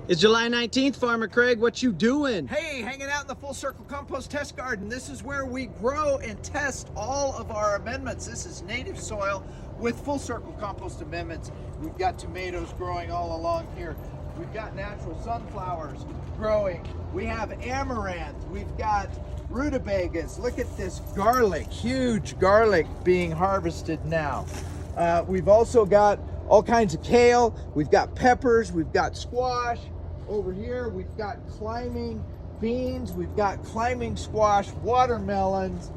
It's July 19th, Farmer Craig. What you doing? Hey, hanging out in the Full Circle Compost Test Garden. This is where we grow and test all of our amendments. This is native soil with Full Circle Compost amendments. We've got tomatoes growing all along here. We've got natural sunflowers growing. We have amaranth. We've got rutabagas. Look at this garlic, huge garlic being harvested now. We've also got all kinds of kale. We've got peppers. We've got squash. Over here, we've got climbing beans. We've got climbing squash, watermelons.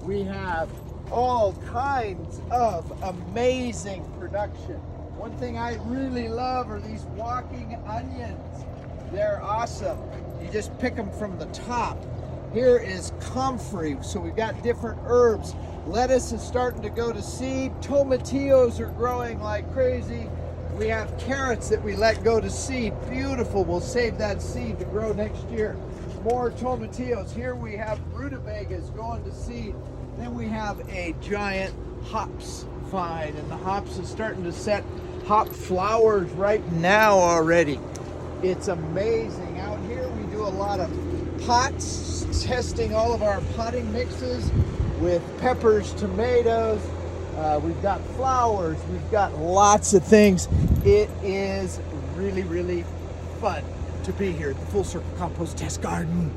We have all kinds of amazing production. One thing I really love are these walking onions. They're awesome. You just pick them from the top. Here is comfrey, so we've got different herbs. Lettuce is starting to go to seed. Tomatillos are growing like crazy. We have carrots that we let go to seed. Beautiful. We'll save that seed to grow next year. More tomatillos. Here we have rutabagas going to seed. Then we have a giant hops vine, and the hops is starting to set hop flowers right now already. It's amazing. Out here we do a lot of pots, testing all of our potting mixes with peppers, tomatoes. We've got flowers. We've got lots of things. It is really, really fun to be here at the Full Circle Compost Test Garden.